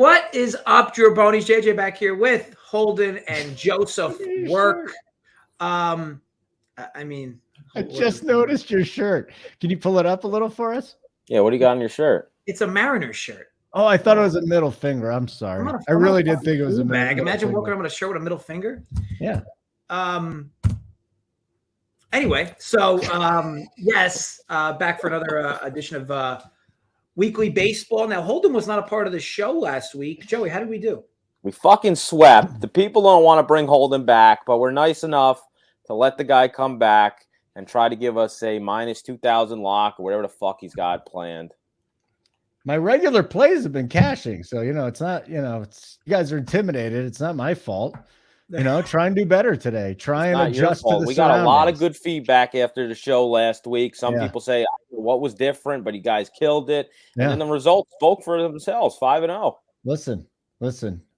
What is up, Drew Bonies? JJ back here with Holden and Joseph Work. I just noticed your shirt. Can you pull it up a little for us? Yeah, what do you got on your shirt? It's a Mariners shirt. Oh, I thought it was a middle finger. I'm sorry. I really did think it was a middle bag. Imagine finger. walking around with a shirt with a middle finger. Yeah. Anyway, so yes, back for another edition of Weekly Baseball. Now, Holden was not a part of the show last week. Joey, how did we do? We fucking swept. The people don't want to bring Holden back, but we're nice enough to let the guy come back and try to give us a minus 2,000 lock or whatever the fuck he's got planned. My regular plays have been cashing, so it's not. It's you guys are intimidated. It's not my fault. Try and do better today. Try and adjust to the We got a lot of good feedback after the show last week. Some people say what was different, but you guys killed it. And then the results spoke for themselves, 5-0. Listen.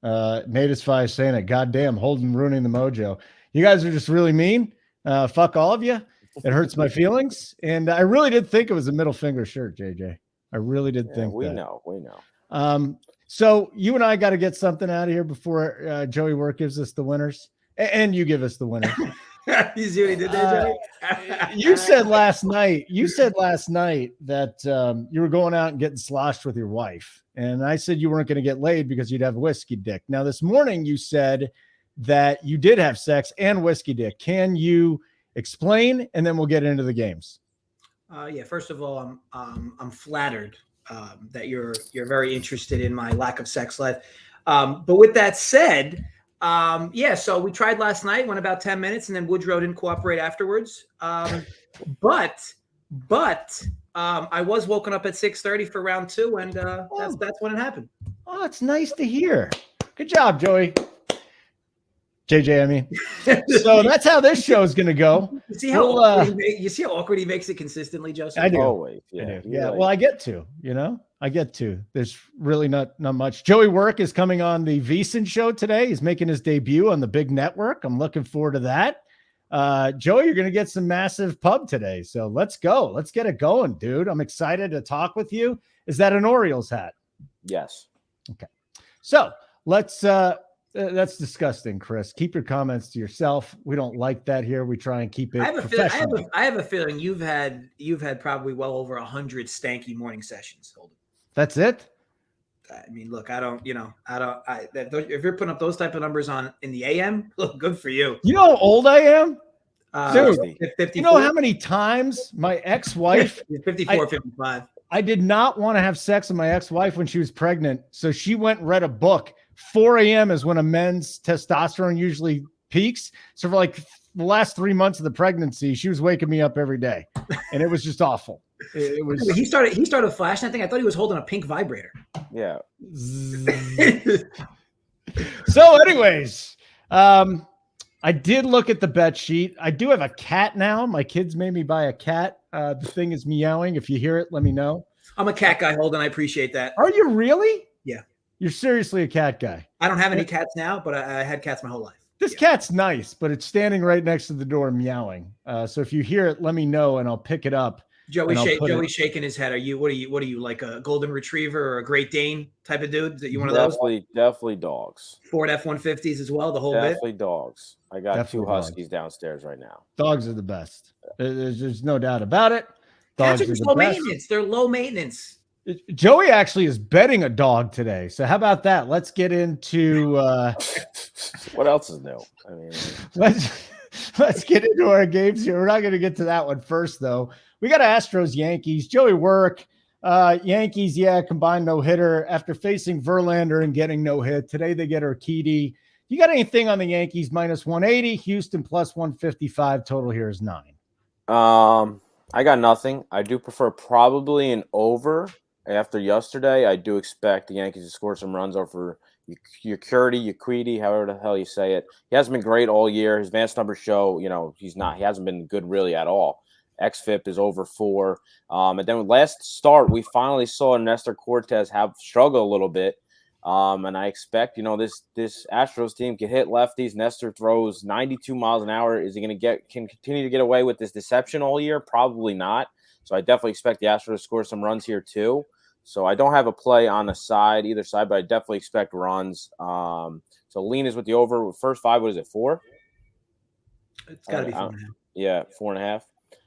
Nate is 5 saying it. Goddamn, Holden ruining the mojo. You guys are just really mean. Fuck all of you. It hurts my feelings. And I really did think it was a middle finger shirt, JJ. I really did think we that. We know. So you and I got to get something out of here before JoeyWerk gives us the winners, and you give us the winners. You see what he did there, Joey? You said last night that you were going out and getting sloshed with your wife, and I said you weren't going to get laid because you'd have whiskey dick. Now this morning you said that you did have sex and whiskey dick. Can you explain, and then we'll get into the games? Yeah. First of all, I'm flattered that you're very interested in my lack of sex life. But with that said, so we tried last night, went about 10 minutes, and then Woodrow didn't cooperate afterwards. But I was woken up at 6:30 for round 2, and that's when it happened. Oh, it's nice to hear. Good job, Joey. JJ, I mean. So that's how this show is going to go. You see how awkward he makes it consistently, Joseph? I do. Always. Yeah. I do. Yeah. Well, I get to. There's really not much. JoeyWerk is coming on the VSiN show today. He's making his debut on the big network. I'm looking forward to that. Joey, you're going to get some massive pub today. So let's go. Let's get it going, dude. I'm excited to talk with you. Is that an Orioles hat? Yes. Okay. So let's that's disgusting, Chris. Keep your comments to yourself. We don't like that here. We try and keep it professional. I have a feeling you've had probably well over 100 stanky morning sessions, Holden. That's it? I mean, look, if you're putting up those type of numbers in the AM, look, good for you. You know how old I am? Dude, 54. You know how many times my ex-wife 54, 55. I did not want to have sex with my ex-wife when she was pregnant. So she went and read a book. 4 a.m. is when a men's testosterone usually peaks. So for like the last 3 months of the pregnancy, she was waking me up every day, and it was just awful. It was. He started flashing. I thought he was holding a pink vibrator. Yeah. So, anyways, I did look at the bet sheet. I do have a cat now. My kids made me buy a cat. The thing is meowing. If you hear it, let me know. I'm a cat guy, Holden. I appreciate that. Are you really? Yeah. You're seriously a cat guy. I don't have any cats now, but I had cats my whole life. This cat's nice, but it's standing right next to the door meowing. So if you hear it, let me know and I'll pick it up. Joey's shaking his head. What are you like a golden retriever or a Great Dane type of dude? That you one of those? Definitely dogs. Ford F-150s as well. The whole definitely bit. Dogs. I got 2 huskies downstairs right now. Dogs are the best. There's no doubt about it. Dogs Cats are low maintenance. They're low maintenance. Joey actually is betting a dog today. So how about that? Let's get into what else is new? I mean, let's get into our games here. We're not going to get to that one first, though. We got Astros, Yankees, JoeyWerk. Yankees, combined no-hitter after facing Verlander and getting no hit. Today they get Urquidy. You got anything on the Yankees? Minus 180, Houston plus 155. Total here is 9. I got nothing. I do prefer probably an over. After yesterday, I do expect the Yankees to score some runs over Urquidy, however the hell you say it. He hasn't been great all year. His advanced numbers show, he hasn't been good really at all. XFIP is over 4. And then last start, we finally saw Nestor Cortez struggle a little bit. And I expect, this Astros team can hit lefties. Nestor throws 92 miles an hour. Is he going to can continue to get away with this deception all year? Probably not. So I definitely expect the Astros to score some runs here too. So I don't have a play on the side, either side, but I definitely expect runs. So lean is with the over. First 5, what is it, 4? It's got to be 4.5. Yeah, 4.5.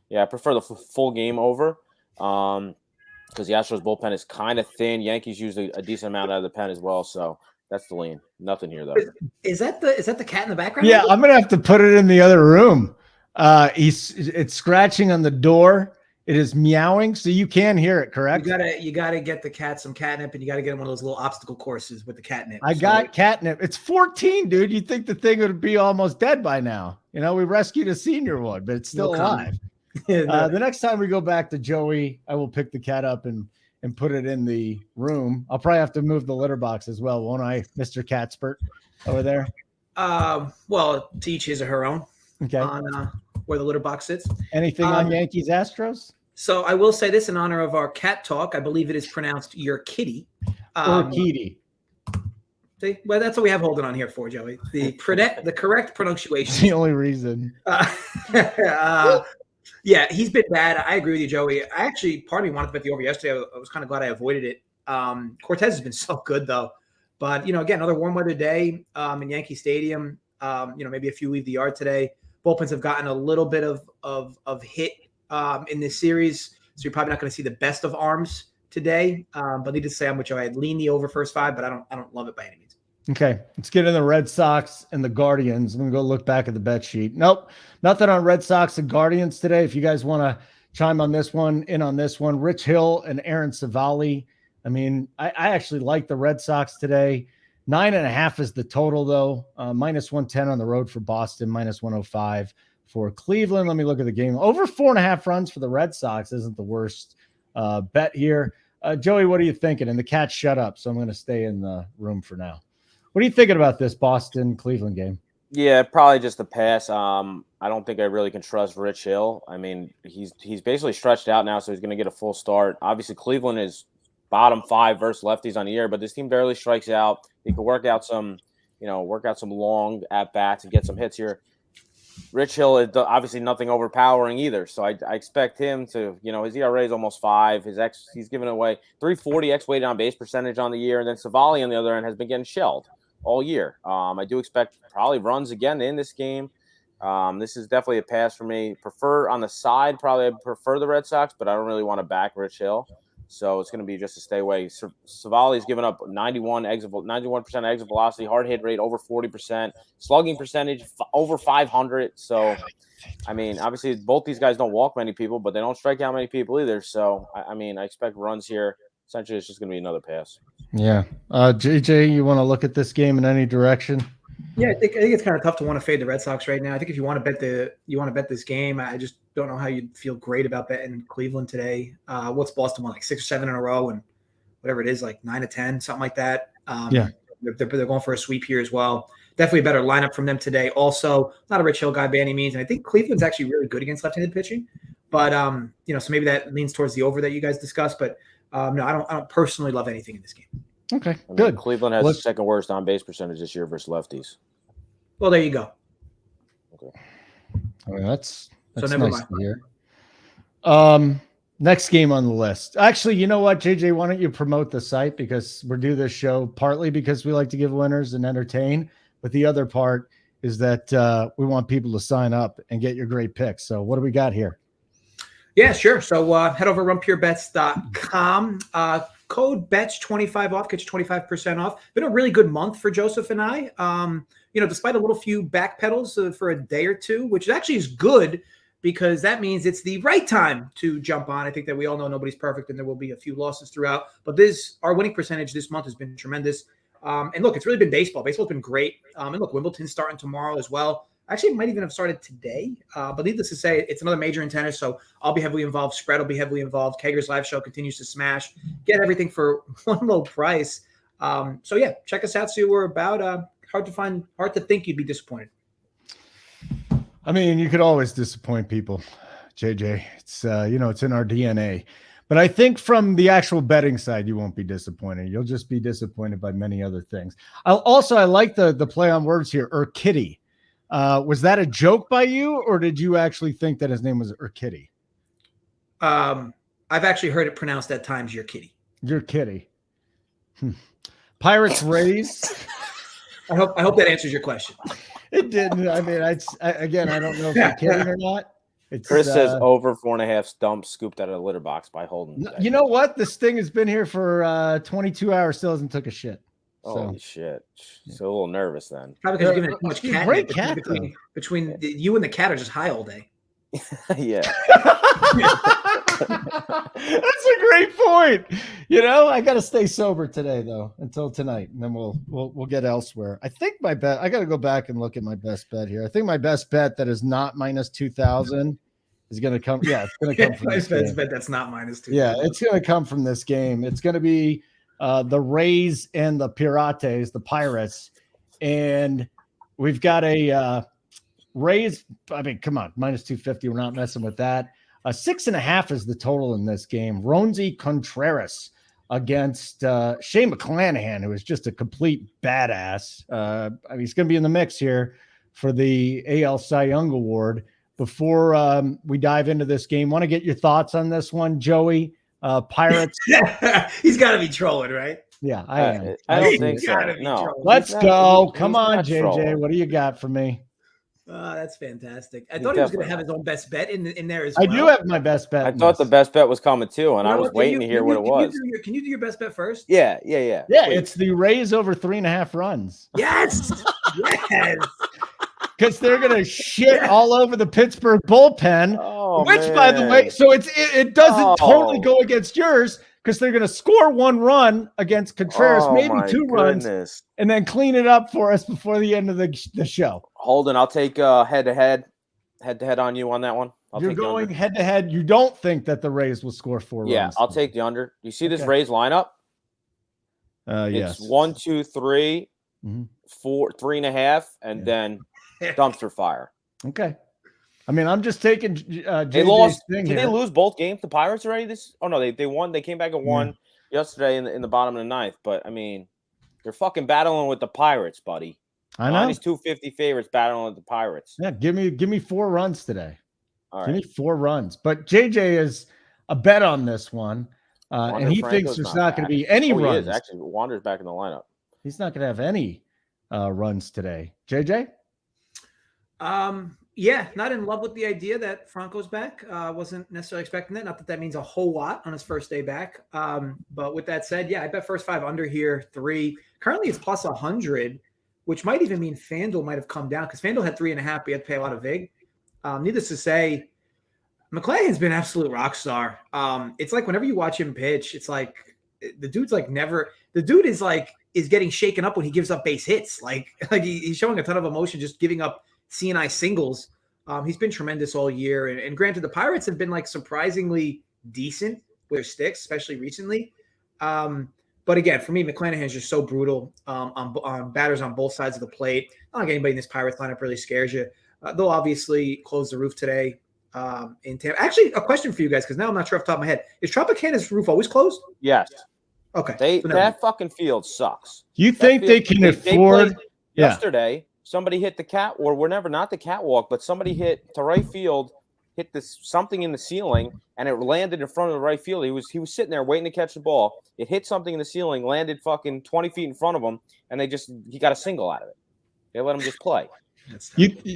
Yeah, I prefer the full game over because the Astros bullpen is kind of thin. Yankees use a decent amount out of the pen as well, so that's the lean. Nothing here though. Is that the cat in the background? Yeah, I'm gonna have to put it in the other room. It's scratching on the door. It is meowing, so you can hear it. Correct. You gotta get the cat some catnip, and you gotta get him one of those little obstacle courses with the catnip. I got catnip. It's 14, dude. You'd think the thing would be almost dead by now. You know, we rescued a senior one, but it's still alive. The next time we go back to Joey, I will pick the cat up and put it in the room. I'll probably have to move the litter box as well, won't I, Mr. Catspert over there? Well, to each his or her own. Okay. On where the litter box sits. Anything on Yankees Astros? So I will say this in honor of our cat talk. I believe it is pronounced your kitty. Or kitty. See, well, that's what we have Holden on here for, Joey. The correct pronunciation. It's the only reason. Yeah, he's been bad. I agree with you, Joey. I actually, part of me wanted to bet the over yesterday. I was kind of glad I avoided it. Cortez has been so good, though. But, again, another warm weather day in Yankee Stadium. Maybe a few leave the yard today. Bullpens have gotten a little bit of hit in this series, so you're probably not going to see the best of arms today. But needless to say, I'm with you. I had leaned the over first 5, but I don't love it by any means. Okay, let's get in the Red Sox and the Guardians. I'm going to go look back at the bet sheet. Nope, nothing on Red Sox and Guardians today. If you guys want to chime on this one, Rich Hill and Aaron Savali. I mean, I actually like the Red Sox today. 9.5 is the total, though. Minus 110 on the road for Boston, minus 105 for Cleveland. Let me look at the game. Over 4.5 runs for the Red Sox isn't the worst bet here. Joey, what are you thinking? And the cat shut up, so I'm going to stay in the room for now. What are you thinking about this Boston-Cleveland game? Yeah, probably just a pass. I don't think I really can trust Rich Hill. I mean, he's basically stretched out now, so he's going to get a full start. Obviously, Cleveland is bottom 5 versus lefties on the year, but this team barely strikes out. He could work out some long at bats and get some hits here. Rich Hill is obviously nothing overpowering either, so I expect him to, his ERA is almost 5. He's given away 340 weighted on base percentage on the year, and then Savali on the other end has been getting shelled all year. I do expect probably runs again in this game. This is definitely a pass for me. Prefer on the side, probably I prefer the Red Sox, but I don't really want to back Rich Hill. So it's going to be just to stay away. Savali's given up 91% exit velocity, hard hit rate over 40%, slugging percentage over 500. So, I mean, obviously both these guys don't walk many people, but they don't strike out many people either. So, I expect runs here. Essentially, it's just going to be another pass. Yeah. JJ, you want to look at this game in any direction? Yeah, I think it's kind of tough to want to fade the Red Sox right now. I think if you want to bet this game, I just don't know how you'd feel great about betting Cleveland today. What's Boston won, like 6 or 7 in a row, and whatever it is, like 9 to 10, something like that. Yeah, they're going for a sweep here as well. Definitely a better lineup from them today. Also, not a Rich Hill guy by any means, and I think Cleveland's actually really good against left-handed pitching. But so maybe that leans towards the over that you guys discussed. But no, I don't personally love anything in this game. Okay, good. Cleveland has the second worst on base percentage this year versus lefties. Well, there you go. Okay. I mean, that's so never nice mind. to hear. Next game on the list. Actually, you know what, JJ? Why don't you promote the site, because we're doing this show partly because we like to give winners and entertain, but the other part is that we want people to sign up and get your great picks. So what do we got here? Yeah, sure. So head over to runpurebets.com. Code BETS25 off, gets you 25% off. Been a really good month for Joseph and I. Despite a little few backpedals for a day or two, which actually is good because that means it's the right time to jump on. I think that we all know nobody's perfect and there will be a few losses throughout, but our winning percentage this month has been tremendous. And look, it's really been baseball. Baseball's been great. And look, Wimbledon's starting tomorrow as well. Actually, it might even have started today. But needless to say, it's another major in tennis, so I'll be heavily involved. Spread will be heavily involved. Kager's live show continues to smash. Get everything for one low price. So, yeah, check us out, see what we're about. Hard to think you'd be disappointed. I mean, you could always disappoint people, JJ. It's, it's in our DNA. But I think from the actual betting side, you won't be disappointed. You'll just be disappointed by many other things. I like the play on words here, Urkitty. Was that a joke by you, or did you actually think that his name was Urkitty? I've actually heard it pronounced at times your kitty. You're kidding. Pirates Rays. I hope that answers your question. It didn't. I mean, again, I don't know if you're kidding or not. Chris says over 4.5 stumps scooped out of the litter box by Holden. Today. You know what? This thing has been here for 22 hours. Still hasn't took a shit. Holy shit! So a little nervous then. Probably because you're giving it too much cat. Great cat between you and the cat are just high all day. Yeah. That's a great point. You know, I got to stay sober today though until tonight, and then we'll get elsewhere. I think my bet. I got to go back and look at my best bet here. I think my best bet that is not minus 2,000 is going to come. Yeah, it's going to come from this game. Bet that's not minus 2,000. Yeah, it's going to come from this game. It's going to be the Rays and the Pirates, the Pirates, and we've got a Rays. I mean, come on, minus 250. We're not messing with that. 6.5 is the total in this game. Ronzi Contreras against Shane McClanahan, who is just a complete badass. I mean, he's going to be in the mix here for the AL Cy Young Award. Before we dive into this game, want to get your thoughts on this one, Joey? Pirates. He's got to be trolling, right? Yeah, I am. I don't think so. No. Let's go. Come on, JJ. Trolling. What do you got for me? That's fantastic. I thought he was going to have his own best bet in there as well. I do have my best bet. I thought the best bet was coming too, and I was waiting to hear what it was. Can you do your best bet first? Yeah. Yeah, it's the Rays over 3.5 runs. Yes. Yes. Because they're going to shit all over the Pittsburgh bullpen, by the way, so it doesn't totally go against yours because they're going to score 1 run against Contreras, maybe 2 runs, and then clean it up for us before the end of the show. Holden, I'll take head-to-head on you on that one. You're going head-to-head. You don't think that the Rays will score 4 runs? Yeah, I'll take the under. You see this Rays lineup? Yes. It's 1, 2, 3, 4, 3.5, and then dumpster fire. Okay. I mean, I'm just taking they lost. Did they lose both games? The Pirates already? They won. They came back and won yesterday in the bottom of the 9th. But I mean, they're fucking battling with the Pirates, buddy. I know. These 250 favorites battling with the Pirates. Yeah, give me 4 runs today. All right. Give me 4 runs. But JJ is a bet on this one, and he thinks there's not going to be any runs. He is. Actually, Wander's back in the lineup. He's not going to have any runs today. JJ? Yeah, not in love with the idea that Franco's back. Wasn't necessarily expecting that. Not that means a whole lot on his first day back. But with that said, yeah, I bet first 5 under here, 3. Currently it's plus 100, which might even mean FanDuel might have come down because FanDuel had 3.5. We had to pay a lot of VIG. Needless to say, McClanahan's been an absolute rock star. It's like whenever you watch him pitch, it's like the dude's like never. The dude is getting shaken up when he gives up base hits. Like he's showing a ton of emotion just giving up CNI singles. He's been tremendous all year. And granted, the Pirates have been like surprisingly decent with their sticks, especially recently. But again, for me, McClanahan's just so brutal on batters on both sides of the plate. Not like anybody in this Pirates lineup really scares you. They'll obviously close the roof today in Tampa. Actually, a question for you guys, because now I'm not sure off the top of my head. Is Tropicana's roof always closed? Yes. Okay. That fucking field sucks. You think they can afford? Yesterday, somebody hit the not the catwalk, but somebody hit to right field, hit something in the ceiling, and it landed in front of the right field. He was sitting there waiting to catch the ball. It hit something in the ceiling, landed fucking 20 feet in front of him, and he got a single out of it. They let him just play.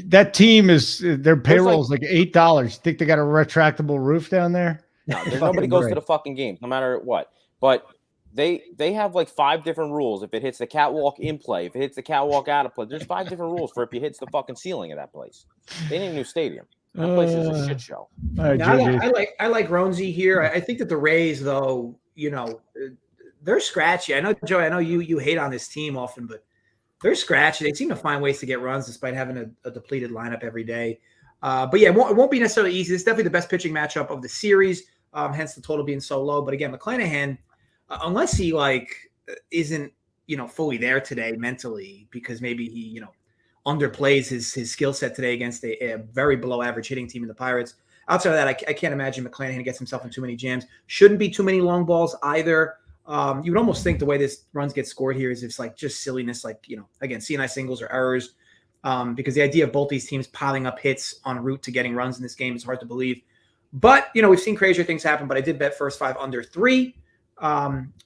That team is their payroll is like $8. You think they got a retractable roof down there? No, nobody goes to the fucking games, no matter what. But they have like 5 different rules. If it hits the catwalk in play, if it hits the catwalk out of play, there's 5 different rules for if it hits the fucking ceiling of that place. They need a new stadium. That place is a shit show. Right, I like Ronzi here. I think that the Rays, though, they're scratchy. I know, Joey, I know you hate on this team often, but they're scratchy. They seem to find ways to get runs despite having a depleted lineup every day. But yeah, it won't be necessarily easy. It's definitely the best pitching matchup of the series, hence the total being so low. But again, McClanahan, unless he isn't fully there today mentally because maybe he underplays his skill set today against a very below average hitting team in the Pirates. Outside of that, I can't imagine McClanahan gets himself in too many jams. Shouldn't be too many long balls either. You would almost think the way this runs get scored here is it's like just silliness, again, CNI singles or errors, because the idea of both these teams piling up hits en route to getting runs in this game is hard to believe. But, we've seen crazier things happen, but I did bet first 5 under 3.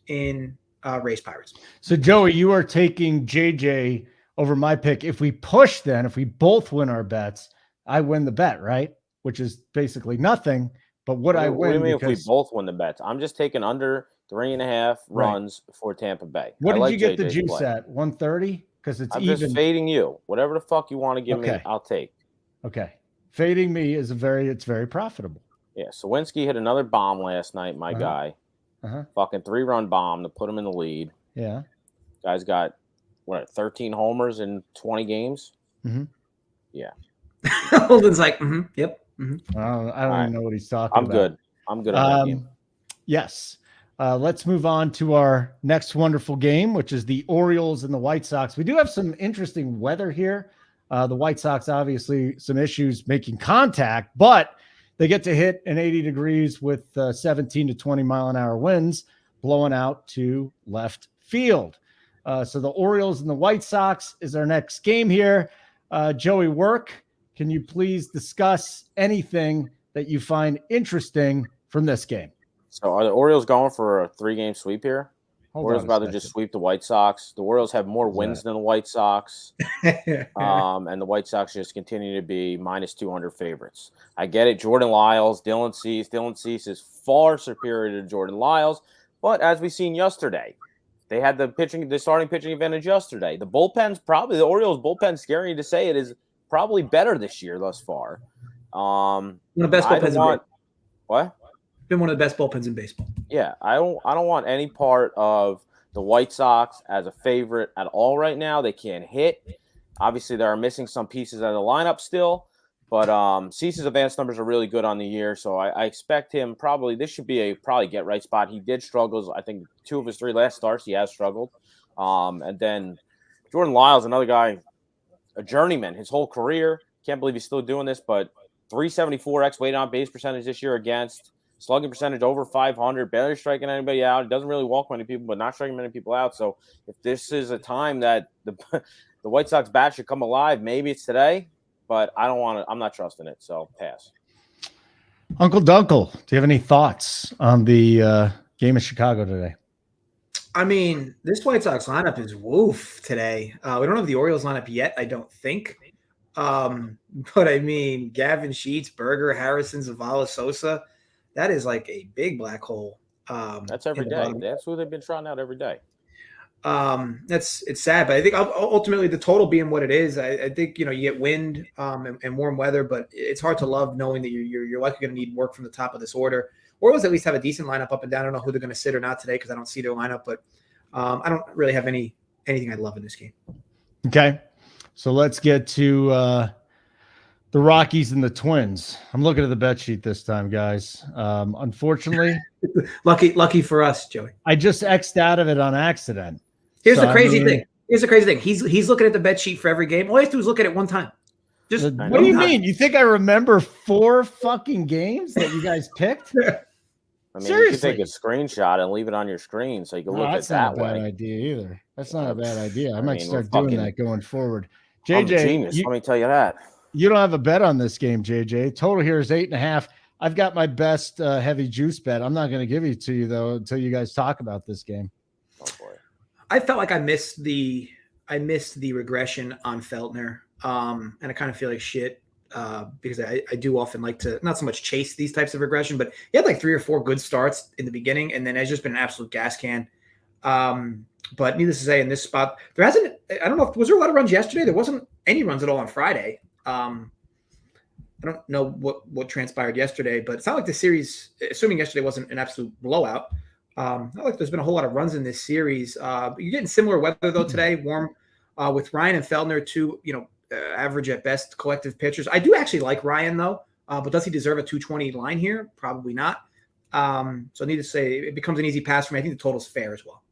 in Rays Pirates. So, Joey, you are taking JJ over my pick. If we push, then if we both win our bets, I win the bet, right? Which is basically nothing. But would I win? What do you mean if we both win the bets? I'm just taking under 3.5 runs for Tampa Bay. What did you get the juice at? 130? Because it's I'm even. just fading you. Whatever the fuck you want to give me, I'll take. Okay. Fading me is it's very profitable. Yeah. Sawinski hit another bomb last night, my guy. Fucking 3-run bomb to put him in the lead. Yeah. Guy's got 13 homers in 20 games. Mm-hmm. Yeah. Holden's like, yep. Mm-hmm. I don't even know what he's talking about. I'm good on that game. Yes. Let's move on to our next wonderful game, which is the Orioles and the White Sox. We do have some interesting weather here. The White Sox, obviously, some issues making contact, but they get to hit in 80 degrees with 17 to 20 mile an hour winds blowing out to left field. So the Orioles and the White Sox is our next game here. JoeyWerk, can you please discuss anything that you find interesting from this game? So are the Orioles going for a 3-game sweep here? Orioles about to just sweep the White Sox. The Orioles have more wins than the White Sox. And the White Sox just continue to be minus 200 favorites. I get it. Jordan Lyles, Dylan Cease. Dylan Cease is far superior to Jordan Lyles. But as we seen yesterday, they had the starting pitching advantage yesterday. The Orioles bullpen, scary to say it, is probably better this year thus far. One of the best bullpens What? Been one of the best bullpens in baseball. Yeah, I don't want any part of the White Sox as a favorite at all right now. They can't hit. Obviously, they are missing some pieces out of the lineup still, but Cease's advanced numbers are really good on the year, so I expect him this should be a get right spot. He did struggle. I think 2 of his 3 last starts he has struggled. And then Jordan Lyles, another guy, a journeyman his whole career. Can't believe he's still doing this, but 374 weighted on base percentage this year against. Slugging percentage over 500, barely striking anybody out. He doesn't really walk many people, but not striking many people out. So if this is a time that the White Sox bat should come alive, maybe it's today, but I'm not trusting it. So pass. Uncle Dunkle, do you have any thoughts on the game in Chicago today? I mean, this White Sox lineup is woof today. We don't have the Orioles lineup yet, I don't think. But I mean, Gavin Sheets, Berger, Harrison, Zavala, Sosa. That is like a big black hole. That's every day. That's who they've been trotting out every day. It's sad, but I think ultimately the total being what it is, I think you get wind and warm weather, but it's hard to love knowing that you're likely going to need work from the top of this order. Orioles at least have a decent lineup up and down. I don't know who they're going to sit or not today because I don't see their lineup, but I don't really have anything I love in this game. Okay, so let's get to the Rockies and the Twins. I'm looking at the bet sheet this time, guys. Unfortunately, lucky for us, Joey. I just X'd out of it on accident. Here's the crazy thing. He's looking at the bet sheet for every game. All he has to do is look at it one time. What do you mean? You think I remember 4 fucking games that you guys picked? I mean, seriously, you can take a screenshot and leave it on your screen so you can look at it that way. That's not a bad idea either. That's not a bad idea. I might start doing that going forward. JJ, I'm a genius, let me tell you that. You don't have a bet on this game, JJ. Total here is 8.5. I've got my best heavy juice bet. I'm not going to give it to you though until you guys talk about this game. Oh boy. I felt like I missed the regression on Feltner, and I kind of feel like shit because I do often like to not so much chase these types of regression, but he had like 3 or 4 good starts in the beginning, and then has just been an absolute gas can. But needless to say, in this spot, there hasn't. I don't know. Was there a lot of runs yesterday? There wasn't any runs at all on Friday. I don't know what transpired yesterday, but it's not like the series, assuming yesterday wasn't an absolute blowout, not like there's been a whole lot of runs in this series. You're getting similar weather though today, warm with Ryan and Feltner, 2 average at best collective pitchers. I do actually like Ryan though, but does he deserve a 220 line here? Probably not. So needless to say, it becomes an easy pass for me. I think the total's fair as well.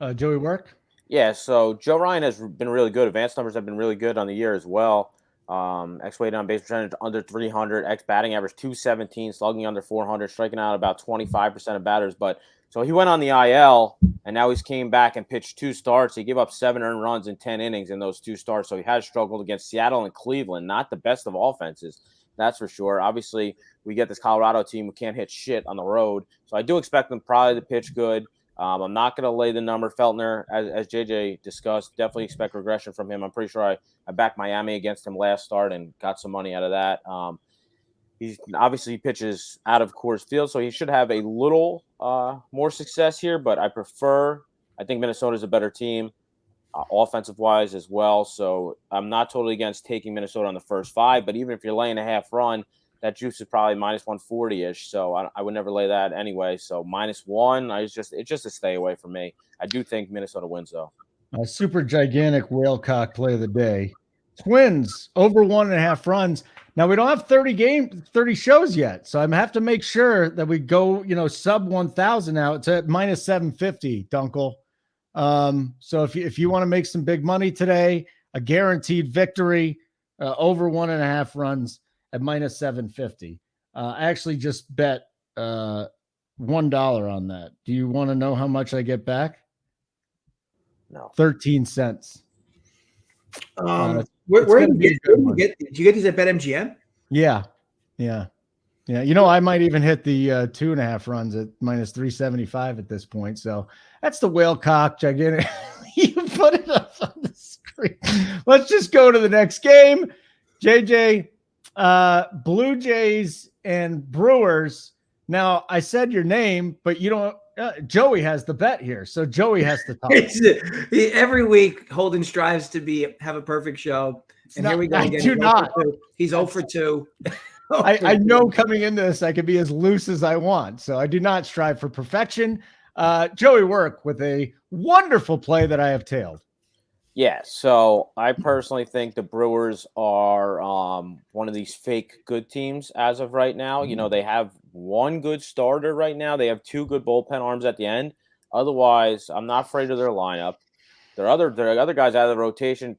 JoeyWerk? Yeah, so Joe Ryan has been really good. Advanced numbers have been really good on the year as well. Weighted on base percentage under 300, batting average 217, slugging under 400, striking out about 25% of batters. But so he went on the IL, and now he's came back and pitched 2 starts. He gave up 7 earned runs in 10 innings in those 2 starts. So he has struggled against Seattle and Cleveland, not the best of offenses. That's for sure. Obviously, we get this Colorado team who can't hit shit on the road. So I do expect them probably to pitch good. I'm not going to lay the number. Feltner, as JJ discussed, definitely expect regression from him. I'm pretty sure I backed Miami against him last start and got some money out of that. He pitches out of Coors Field, so he should have a little more success here, but I think Minnesota's a better team. Offensive-wise as well, so I'm not totally against taking Minnesota on the first 5, but even if you're laying a half run, that juice is probably minus 140-ish, so I would never lay that anyway. So -1, it's just a stay away from me. I do think Minnesota wins, though. A super gigantic whale cock play of the day. Twins, over 1.5 runs. Now, we don't have 30 shows yet, so I'm have to make sure that we go, sub 1,000 now. It's at -750, Dunkel. So if you want to make some big money today, a guaranteed victory, over 1.5 runs at -750. I actually just bet $1 on that. Do you want to know how much I get back? No. 13 cents. Where did you get these at BetMGM? Yeah. I might even hit the 2.5 runs at -375 at this point. So that's the whale cock gigantic. You put it up on the screen. Let's just go to the next game. JJ, Blue Jays and Brewers. Now, I said your name, but you don't. Joey has the bet here, so Joey has to talk. Every week, Holden strives to have a perfect show. Here we go again. I do not. He's 0 for 2. I know coming into this, I can be as loose as I want. So I do not strive for perfection. JoeyWerk with a wonderful play that I have tailed. Yeah, so I personally think the Brewers are one of these fake good teams as of right now. They have one good starter right now. They have 2 good bullpen arms at the end. Otherwise, I'm not afraid of their lineup. There are other guys out of the rotation.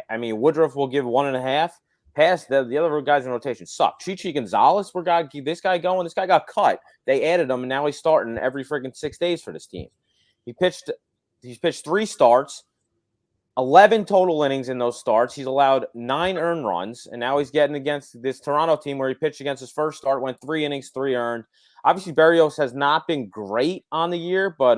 I mean, Woodruff will give 1.5. Past the other guys in rotation suck. Chichi Gonzalez, keep this guy going. This guy got cut. They added him, and now he's starting every freaking 6 days for this team. He's pitched 3 starts, 11 total innings in those starts. He's allowed 9 earned runs, and now he's getting against this Toronto team where he pitched against his first start, went 3 innings, 3 earned. Obviously, Berrios has not been great on the year, but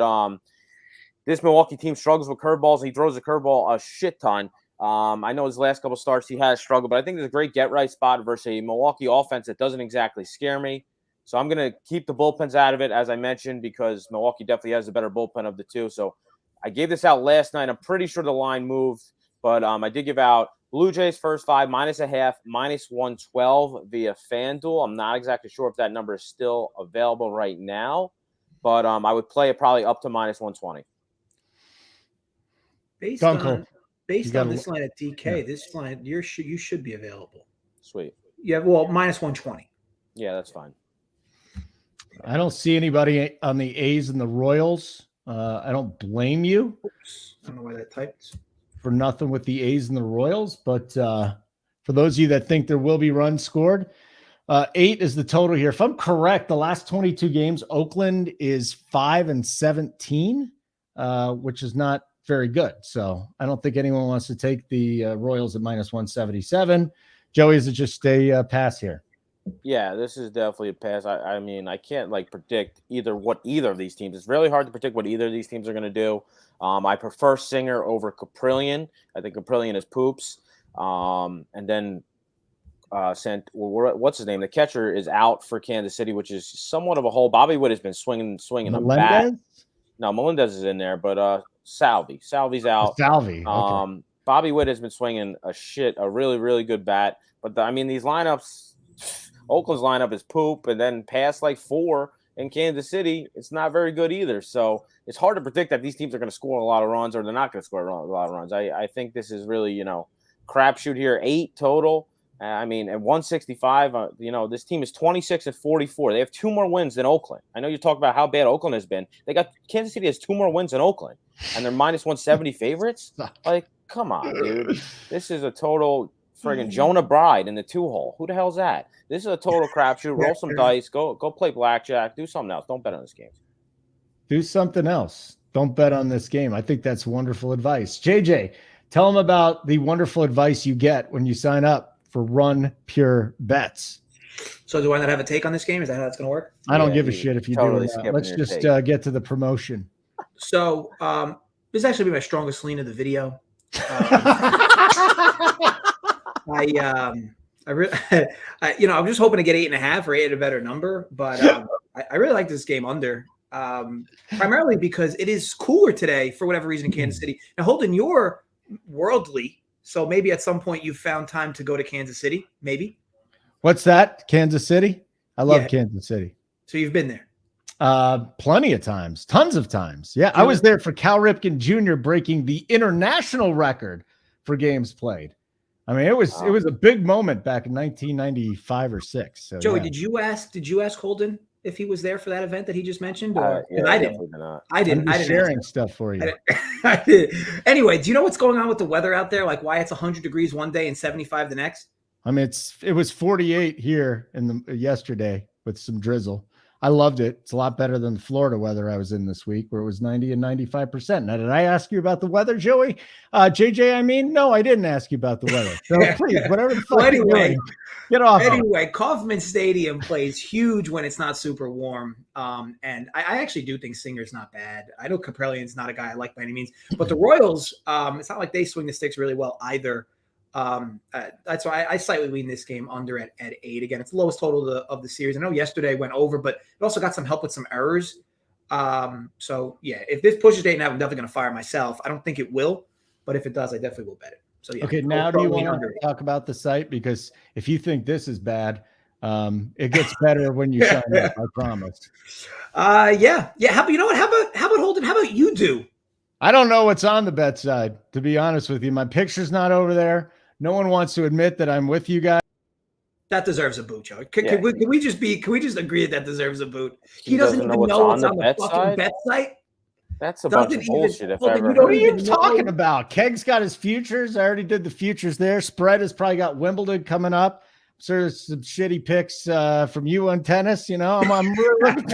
this Milwaukee team struggles with curveballs. He throws a curveball a shit ton. I know his last couple starts he has struggled, but I think there's a great get-right spot versus a Milwaukee offense that doesn't exactly scare me. So I'm going to keep the bullpens out of it, as I mentioned, because Milwaukee definitely has the better bullpen of the two. So I gave this out last night. I'm pretty sure the line moved, but I did give out Blue Jays first 5, -0.5, -112 via FanDuel. I'm not exactly sure if that number is still available right now, but I would play it probably up to -120. Based on this line at DK, this line you should be available. Sweet. Yeah, well, -120. Yeah, that's fine. I don't see anybody on the A's and the Royals. I don't blame you. Oops. I don't know why that typed. For nothing with the A's and the Royals, but for those of you that think there will be runs scored, 8 is the total here. If I'm correct, the last 22 games, Oakland is 5-17, which is not very good. So I don't think anyone wants to take the Royals at -177. Joey, is it just a pass here? Yeah, this is definitely a pass. I mean, I can't predict what either of these teams. It's really hard to predict what either of these teams are going to do. I prefer Singer over Caprillion. I think Caprillion is poops. And then what's his name? The catcher is out for Kansas City, which is somewhat of a hole. Bobby Wood has been swinging a bat. No, Melendez is in there, but Salvi's out. Salvi. Okay. Bobby Witt has been swinging a really, really good bat. But these lineups, Oakland's lineup is poop, and then past 4 in Kansas City, it's not very good either. So it's hard to predict that these teams are going to score a lot of runs or they're not going to score a lot of runs. I think this is really, crapshoot here. 8 total. I mean, at 165, this team is 26-44. They have 2 more wins than Oakland. I know you talk about how bad Oakland has been. Kansas City has 2 more wins than Oakland, and they're -170 favorites. Come on, dude. This is a total friggin' Jonah Bride in the 2-hole. Who the hell's that? This is a total crapshoot. Roll some dice. Go play blackjack. Do something else. Don't bet on this game. Do something else. Don't bet on this game. I think that's wonderful advice. JJ, tell them about the wonderful advice you get when you sign up for Run Pure Bets. So do I not have a take on this game? Is that how it's going to work? I don't give a shit if you totally do. Let's just get to the promotion. So this actually be my strongest lean of the video. I'm just hoping to get 8.5 or 8 at a better number, but I really like this game under, primarily because it is cooler today for whatever reason in Kansas City. Now, Holden, you're worldly, so maybe at some point you found time to go to Kansas City, maybe. What's that? Kansas City? I love Kansas City. So you've been there. Plenty of times, tons of times. Yeah, I was there for Cal Ripken Jr. breaking the international record for games played. I mean, it was a big moment back in 1995 or 6. So, Joey, did you ask Holden if he was there for that event that he just mentioned? Or I didn't. I didn't sharing stuff for you. I did. Anyway, do you know what's going on with the weather out there? Like why it's 100 degrees one day and 75 the next? I mean, it was 48 here yesterday with some drizzle. I loved it. It's a lot better than the Florida weather I was in this week, where it was 90 and 95%. Now, did I ask you about the weather, Joey? JJ, I mean, no, I didn't ask you about the weather. So please, whatever the fuck you're doing, get off. Anyway, Kauffman Stadium plays huge when it's not super warm. And I actually do think Singer's not bad. I know Kaprelian's not a guy I like by any means, but the Royals, it's not like they swing the sticks really well either. That's why I slightly lean this game under at 8. Again, it's the lowest total of the series. I know yesterday went over, but it also got some help with some errors. So yeah, if this pushes 8.5, I'm definitely going to fire myself. I don't think it will, but if it does, I definitely will bet it. So yeah. Okay, now do you want to talk about the site? Because if you think this is bad, it gets better when you sign up. I promise. Yeah. You know what? How about Holden? How about you do? I don't know what's on the bet side, to be honest with you. My picture's not over there. No one wants to admit that I'm with you guys. That deserves a boot, Joe. Can we just agree that deserves a boot? He doesn't even know what's on the fucking bet site. That's a bunch of bullshit. What are you talking about? Keg's got his futures. I already did the futures there. Spread has probably got Wimbledon coming up. So there's some shitty picks from you on tennis. You know, I'm really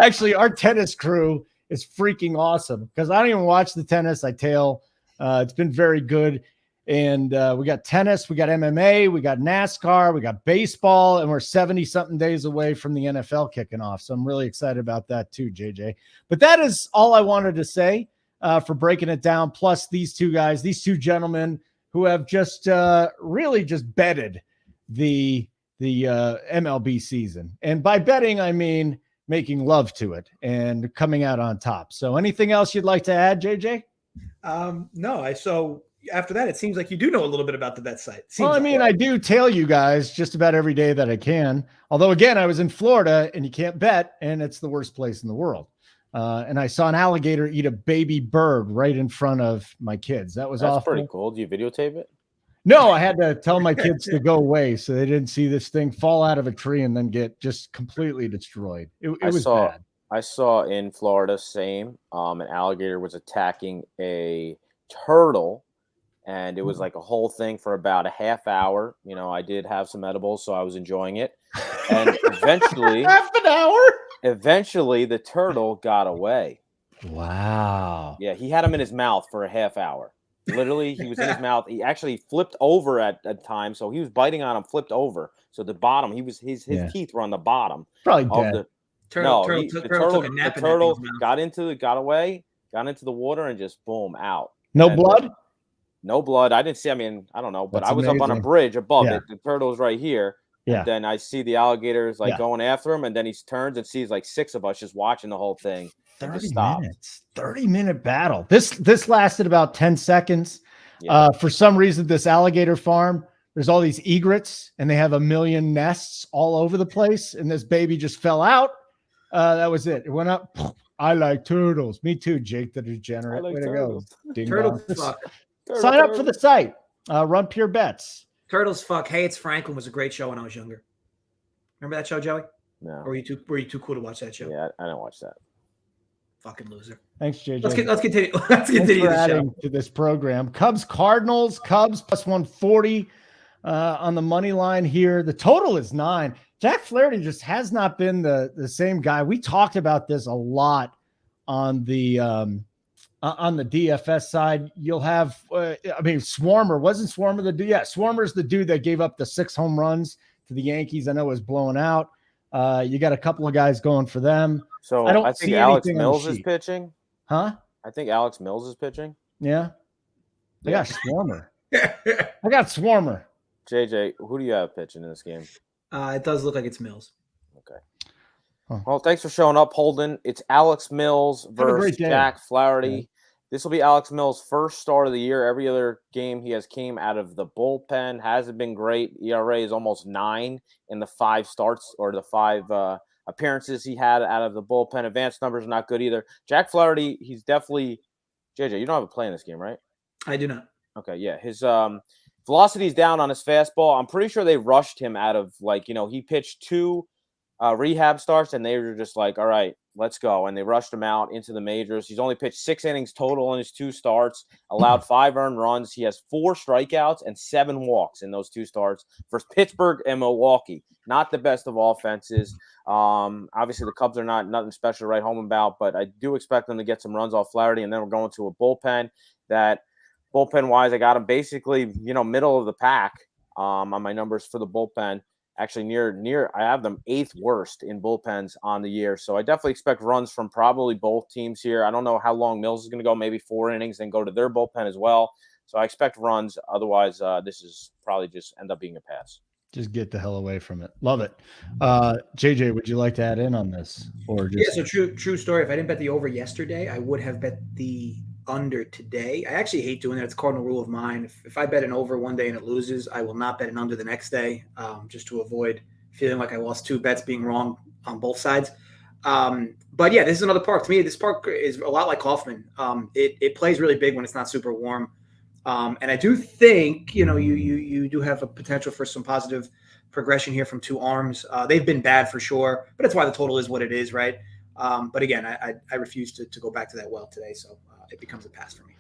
actually, our tennis crew is freaking awesome because I don't even watch the tennis. I tail. It's been very good. And we got tennis, we got MMA, we got NASCAR, we got baseball, and we're 70-something days away from the NFL kicking off. So I'm really excited about that too, JJ. But that is all I wanted to say for breaking it down. Plus these two guys, these two gentlemen who have just really just betted the MLB season. And by betting, I mean making love to and coming out on top. So anything else you'd like to add, JJ? No, after that, it seems like you do know a little bit about the bet site. Well, I mean, I do tell you guys just about every day that I can. Although, again, I was in Florida and you can't bet, and it's the worst place in the world. And I saw an alligator eat a baby bird right in front of my kids. That's awful. Pretty cool. Do you videotape it? No, I had to tell my kids to go away so they didn't see this thing fall out of a tree and then get just completely destroyed. It was bad. I saw in Florida, an alligator was attacking a turtle. And it was like a whole thing for about a half hour. You know, I did have some edibles, so I was enjoying it. And eventually, half an hour. Eventually, the turtle got away. Wow. Yeah, he had him in his mouth for a half hour. Literally, he was in his mouth. He actually flipped over at time, so he was biting on him, flipped over. So the bottom, his teeth were on the bottom. Probably dead. The turtle got away, got into the water, and just boom, out. No blood. No blood. I didn't see. I mean, I don't know, but I was up on a bridge above it. The turtle's right here. Yeah. And then I see the alligators going after him, and then he turns and sees like 6 of us just watching the whole thing. 30 minutes. 30-minute battle. This lasted about 10 seconds. Yeah. For some reason, this alligator farm, there's all these egrets, and they have 1 million nests all over the place. And this baby just fell out. That was it. It went up. I like turtles. Me too, Jake the Degenerate. Way to go. Turtles fuck. Sign up for the site. Run Pure Bets. Turtles fuck. Hey, it's Franklin was a great show when I was younger. Remember that show, Joey? No. Or were you too cool to watch that show? Yeah, I didn't watch that. Fucking loser. Thanks, JJ. Let's continue. Let's continue the show. To this program. Cubs Cardinals. Cubs plus 140 on the money line here. The total is 9. Jack Flaherty just has not been the same guy. We talked about this a lot on the DFS side. You'll have, Swarmer. Wasn't Swarmer the dude? Yeah, Swarmer's the dude that gave up the 6 home runs to the Yankees. I know it was blown out. You got a couple of guys going for them. So I don't I think see Alex anything on the Mills is sheet. pitching. Huh? I think Alex Mills is pitching. Yeah. I Yeah. got Swarmer. I got Swarmer. JJ, who do you have pitching in this game? It does look like it's Mills. Okay. Huh. Well, thanks for showing up, Holden. It's Alex Mills Have a great versus day. Jack Flaherty. Yeah. This will be Alex Mills' first start of the year. Every other game he has came out of the bullpen. Hasn't been great. ERA is almost 9 in the 5 starts or the 5 appearances he had out of the bullpen. Advanced numbers are not good either. Jack Flaherty, he's definitely – JJ, you don't have a play in this game, right? I do not. Okay, yeah. His velocity is down on his fastball. I'm pretty sure they rushed him out of, he pitched 2 rehab starts, and they were just like, all right, let's go. And they rushed him out into the majors. He's only pitched 6 innings total in his 2 starts, allowed 5 earned runs. He has 4 strikeouts and 7 walks in those 2 starts versus Pittsburgh and Milwaukee. Not the best of offenses. Obviously, the Cubs are nothing special to write home about, but I do expect them to get some runs off Flaherty, and then we're going to a bullpen that bullpen-wise, I got him basically, middle of the pack on my numbers for the bullpen. Actually, near I have them 8th worst in bullpens on the year. So I definitely expect runs from probably both teams here. I don't know how long Mills is going to go, maybe 4 innings, then go to their bullpen as well. So I expect runs. Otherwise, this is probably just end up being a pass. Just get the hell away from it. Love it. JJ, would you like to add in on this? Or just... Yeah, so true story. If I didn't bet the over yesterday, I would have bet the under today. I actually hate doing that. It's a cardinal rule of mine. If I bet an over one day and it loses, I will not bet an under the next day, just to avoid feeling like I lost 2 bets being wrong on both sides. But yeah, this is another park. To me, this park is a lot like Kaufman. It plays really big when it's not super warm. And I do think, you do have a potential for some positive progression here from 2 arms. They've been bad for sure, but that's why the total is what it is, right? But again, I refuse to go back to that well today. So it becomes a pass for me.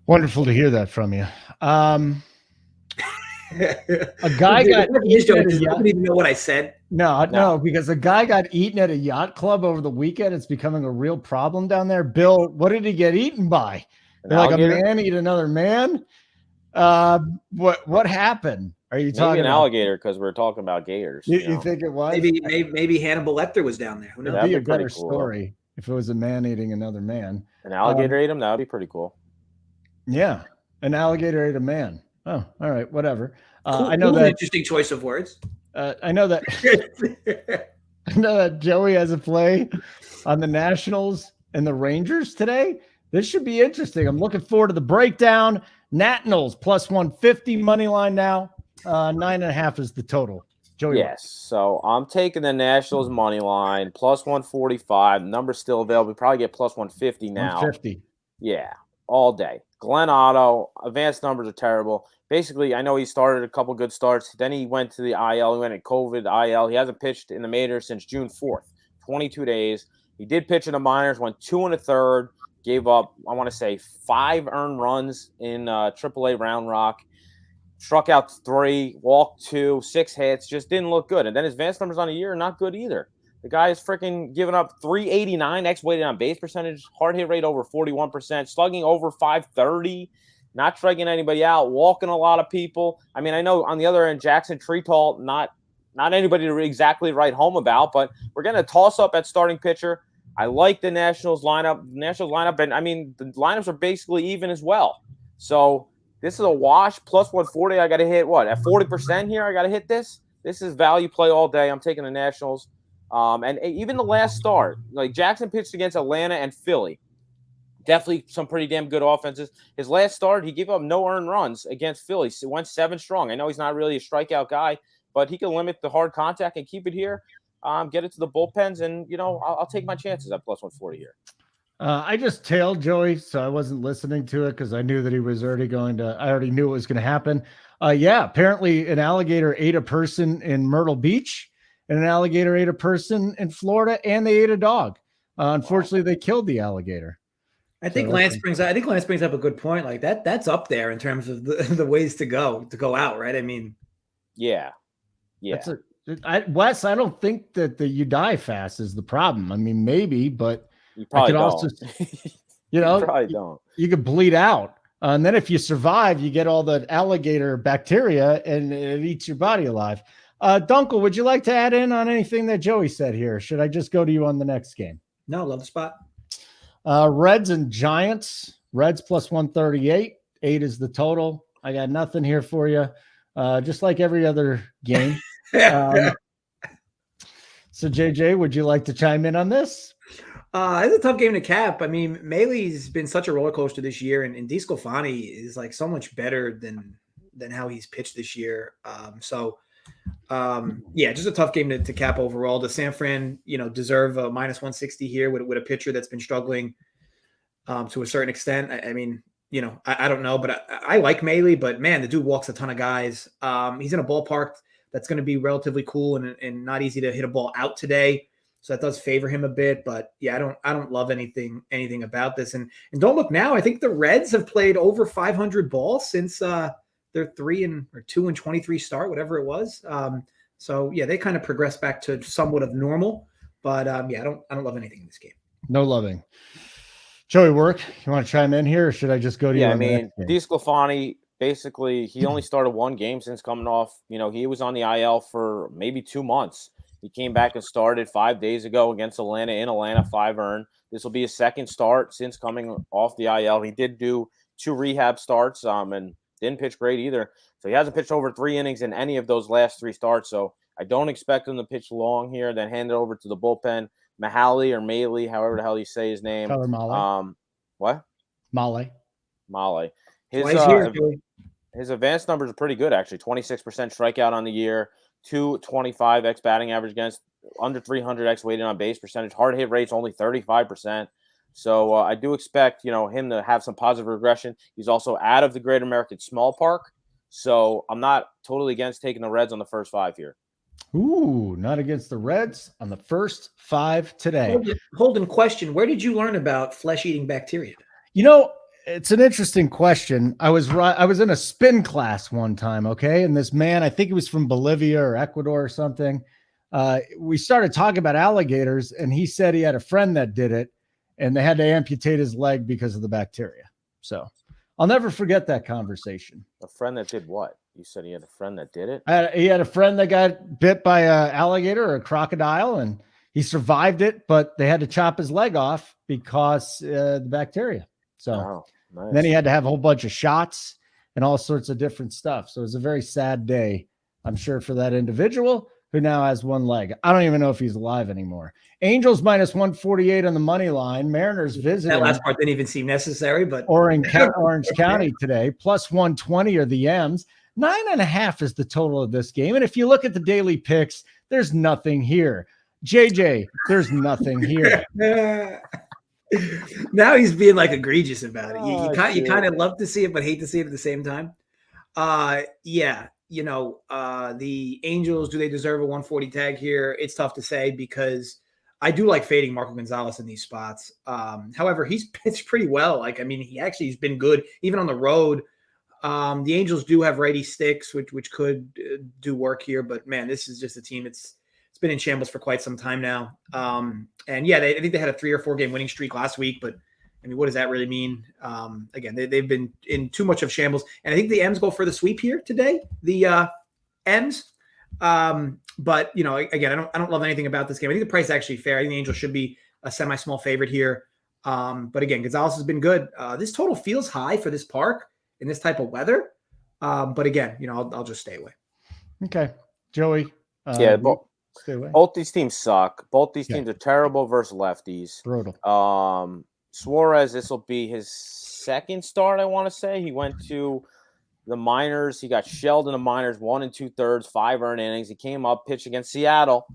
Wonderful to hear that from you. A guy got eaten at a yacht. I don't even know what I said. No, because a guy got eaten at a yacht club over the weekend. It's becoming a real problem down there. Bill, what did he get eaten by? Like a man eat another man? What happened? Are you talking an alligator? Because we're talking about gators. You think it was? Maybe Hannibal Lecter was down there. Who knows? That'd be a better story if it was a man eating another man. An alligator ate him? That would be pretty cool. Yeah, an alligator ate a man. Oh, all right, whatever. Cool, I know that interesting choice of words. I know that. I know that Joey has a play on the Nationals and the Rangers today. This should be interesting. I'm looking forward to the breakdown. Nationals plus 150 money line now. 9.5 is the total. Joey. Yes. So I'm taking the Nationals money line plus 145. Number's still available. We probably get plus 150 now. 150. Yeah, all day. Glenn Otto, advanced numbers are terrible. Basically, I know he started a couple good starts. Then he went to the IL. He went in COVID IL. He hasn't pitched in the majors since June 4th, 22 days. He did pitch in the minors, went 2 1/3, gave up, I want to say, 5 earned runs in AAA Round Rock. Struck out 3, walked 2, 6 hits, just didn't look good. And then his advanced numbers on the year are not good either. The guy is freaking giving up 389 weighted on base percentage, hard hit rate over 41%, slugging over 530, not striking anybody out, walking a lot of people. I mean, I know on the other end, Jackson Treetall, not anybody to exactly write home about, but we're getting a toss-up at starting pitcher. I like the Nationals lineup. And I mean, the lineups are basically even as well. So this is a wash, plus 140. I got to hit what? At 40% here, I got to hit this? This is value play all day. I'm taking the Nationals. And even the last start, like Jackson pitched against Atlanta and Philly. Definitely some pretty damn good offenses. His last start, he gave up no earned runs against Philly. So went 7 strong. I know he's not really a strikeout guy, but he can limit the hard contact and keep it here. Get it to the bullpens, and, I'll take my chances at plus 140 here. I just tailed Joey, so I wasn't listening to it because I knew that he was already I already knew it was going to happen. Apparently an alligator ate a person in Myrtle Beach. And an alligator ate a person in Florida, and they ate a dog. Unfortunately, they killed the alligator. I think Lance brings up a good point. Like that's up there in terms of the ways to go out, right? I mean, yeah. Wes, I don't think that you die fast is the problem. I mean, maybe, but you probably don't. Also, you probably don't. You could bleed out, and then if you survive, you get all the alligator bacteria, and it eats your body alive. Dunkel, would you like to add in on anything that Joey said here? Should I just go to you on the next game? No, love the spot. Reds and Giants. Reds plus 138. 8 is the total. I got nothing here for you. Just like every other game. So JJ, would you like to chime in on this? It's a tough game to cap. I mean, Maley's been such a roller coaster this year, and DeSclafani is like so much better than how he's pitched this year. Yeah, just a tough game to cap overall. Does San Fran, deserve a minus 160 here with a pitcher that's been struggling to a certain extent? I mean, I don't know, but I like Maley, but man, the dude walks a ton of guys. He's in a ballpark that's going to be relatively cool and not easy to hit a ball out today. So that does favor him a bit, but yeah, I don't love anything about this. And don't look now. I think the Reds have played over 500 balls since their 2-23 start, whatever it was. So yeah, they kind of progressed back to somewhat of normal, but yeah, I don't love anything in this game. No loving. JoeyWerk, you want to chime in here, or should I just go to you? Yeah, I mean, DeSclafani, basically, he only started one game since coming off. He was on the IL for maybe 2 months. He came back and started 5 days ago against Atlanta in Atlanta, 5 earned. This will be his second start since coming off the IL. He did do 2 rehab starts and didn't pitch great either. So he hasn't pitched over 3 innings in any of those last 3 starts. So I don't expect him to pitch long here, then hand it over to the bullpen. Mahali or Maley, however the hell you say his name. What? Male. His advanced numbers are pretty good, actually. 26% strikeout on the year, 225 x batting average against, under 300 x weighted on base percentage. Hard hit rate's only 35%. So I do expect, him to have some positive regression. He's also out of the Great American Small Park. So I'm not totally against taking the Reds on the first 5 here. Ooh, not against the Reds on the first 5 today. Holden, question: where did you learn about flesh-eating bacteria? It's an interesting question. I was in a spin class one time, okay? And this man, I think he was from Bolivia or Ecuador or something. We started talking about alligators, and he said he had a friend that did it, and they had to amputate his leg because of the bacteria. So I'll never forget that conversation. A friend that did what? You said he had a friend that did it? He had a friend that got bit by an alligator or a crocodile, and he survived it, but they had to chop his leg off because the bacteria. So nice. Then he had to have a whole bunch of shots and all sorts of different stuff. So it was a very sad day, I'm sure, for that individual who now has one leg. I don't even know if he's alive anymore. Angels minus 148 on the money line. Mariners visiting. That last part didn't even seem necessary, but Orange County today. Plus 120 are the M's. 9.5 is the total of this game. And if you look at the daily picks, there's nothing here. JJ, there's nothing here. Now he's being like egregious about it. You kind of love to see it, but hate to see it at the same time. The Angels, do they deserve a 140 tag here? It's tough to say because I do like fading Marco Gonzalez in these spots. However, he's pitched pretty well. He's been good even on the road. The Angels do have righty sticks, which could do work here, but man, this is just a team. It's been in shambles for quite some time now. I think they had a 3 or 4 game winning streak last week, but I mean, what does that really mean? Again, they've been in too much of shambles, and I think the M's go for the sweep here today. The M's, but again, I don't love anything about this game. I think the price is actually fair. I think the Angels should be a semi-small favorite here. But again, Gonzalez has been good. This total feels high for this park in this type of weather. But again, I'll just stay away. Okay, Joey. Both these teams suck. Both these teams are terrible versus lefties. Brutal. Suarez, this will be his second start, I want to say. He went to the minors. He got shelled in the minors, 1 2/3, 5 earned innings. He came up, pitched against Seattle.